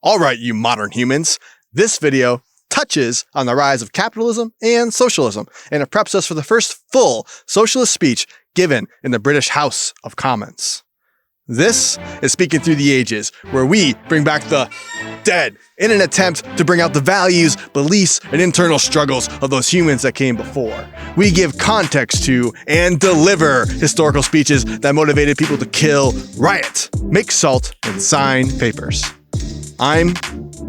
All right, you modern humans, this video touches on the rise of capitalism and socialism, and it preps us for the first full socialist speech given in the British House of Commons. This is Speaking Through the Ages, where we bring back the dead in an attempt to bring out the values, beliefs, and internal struggles of those humans that came before. We give context to and deliver historical speeches that motivated people to kill, riot, make salt, and sign papers. I'm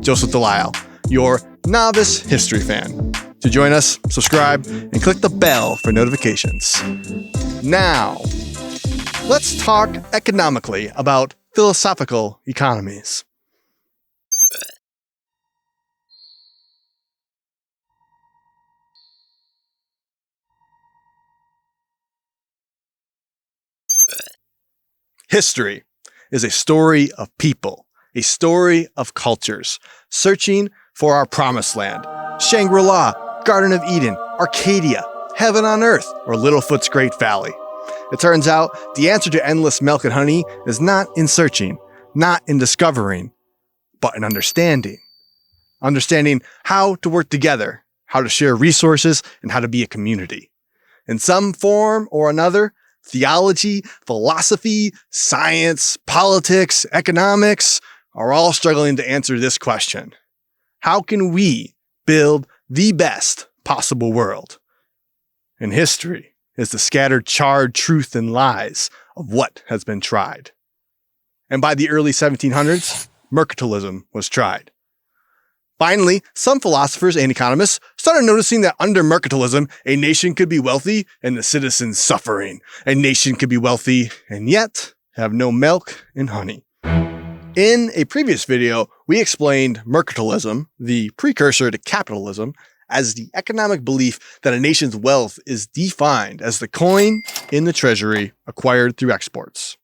Joseph Delisle, your novice history fan. To join us, subscribe and click the bell for notifications. Now, let's talk economically about philosophical economies. History is a story of people, a story of cultures, searching for our promised land. Shangri-La, Garden of Eden, Arcadia, Heaven on Earth, or Littlefoot's Great Valley. It turns out the answer to endless milk and honey is not in searching, not in discovering, but in understanding. Understanding how to work together, how to share resources, and how to be a community. In some form or another, theology, philosophy, science, politics, economics are all struggling to answer this question. How can we build the best possible world? In history is the scattered, charred truth and lies of what has been tried. And by the early 1700s, mercantilism was tried. Finally, some philosophers and economists started noticing that under mercantilism, a nation could be wealthy and the citizens suffering. A nation could be wealthy and yet have no milk and honey. In a previous video, we explained mercantilism, the precursor to capitalism, as the economic belief that a nation's wealth is defined as the coin in the treasury acquired through exports.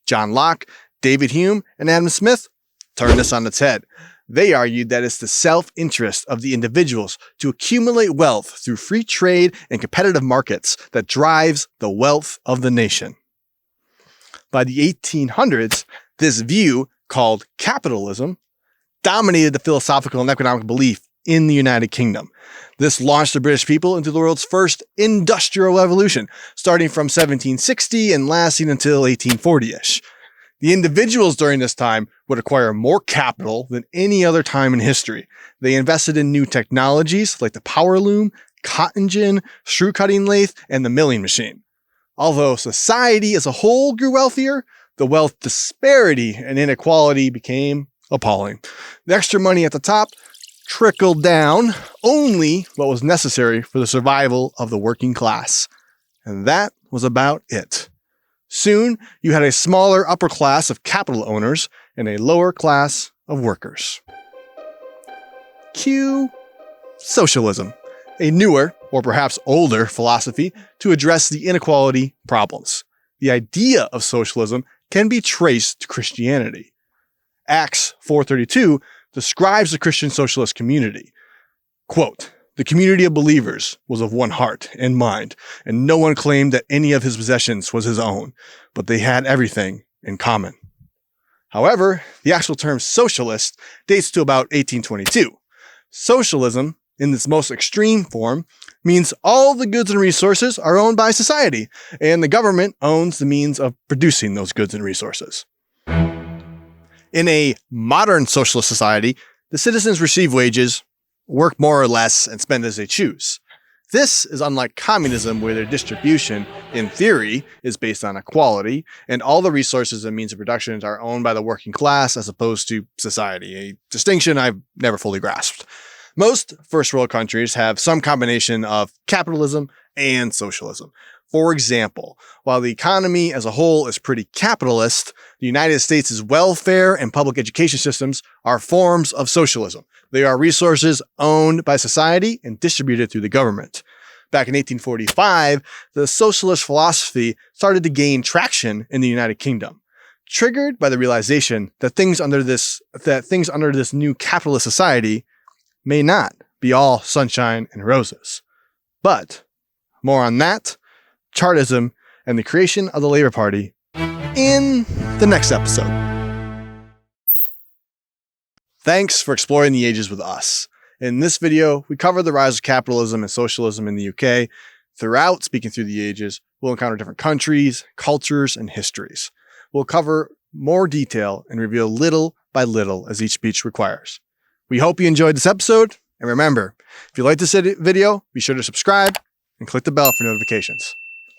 John Locke, David Hume, and Adam Smith turned this on its head. They argued that it's the self-interest of the individuals to accumulate wealth through free trade and competitive markets that drives the wealth of the nation. By the 1800s, this view, called capitalism, dominated the philosophical and economic belief in the United Kingdom. This launched the British people into the world's first industrial revolution, starting from 1760 and lasting until 1840-ish. The individuals during this time would acquire more capital than any other time in history. They invested in new technologies like the power loom, cotton gin, screw cutting lathe, and the milling machine. Although society as a whole grew wealthier, the wealth disparity and inequality became appalling. The extra money at the top trickled down only what was necessary for the survival of the working class. And that was about it. Soon, you had a smaller upper class of capital owners and a lower class of workers. Cue socialism, a newer, or perhaps older, philosophy to address the inequality problems. The idea of socialism can be traced to Christianity. Acts 4:32 describes the Christian socialist community. Quote, "The community of believers was of one heart and mind, and no one claimed that any of his possessions was his own, but they had everything in common." However, the actual term socialist dates to about 1822. Socialism, in its most extreme form, means all the goods and resources are owned by society, and the government owns the means of producing those goods and resources. In a modern socialist society, the citizens receive wages, work more or less, and spend as they choose. This is unlike communism, where their distribution, in theory, is based on equality, and all the resources and means of production are owned by the working class as opposed to society, a distinction I've never fully grasped. Most first world countries have some combination of capitalism and socialism. For example, while the economy as a whole is pretty capitalist, the United States' welfare and public education systems are forms of socialism. They are resources owned by society and distributed through the government. Back in 1845, the socialist philosophy started to gain traction in the United Kingdom, triggered by the realization that things under this new capitalist society may not be all sunshine and roses. But more on that, Chartism, and the creation of the Labour Party in the next episode. Thanks for exploring the ages with us. In this video, we cover the rise of capitalism and socialism in the UK. Throughout Speaking Through the Ages, we'll encounter different countries, cultures, and histories. We'll cover more detail and reveal little by little as each speech requires. We hope you enjoyed this episode, and remember, if you like this video, be sure to subscribe and click the bell for notifications.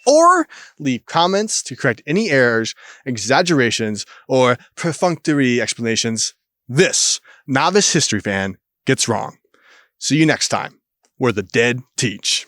Or leave comments to correct any errors, exaggerations, or perfunctory explanations this novice history fan gets wrong. See you next time, where the dead teach.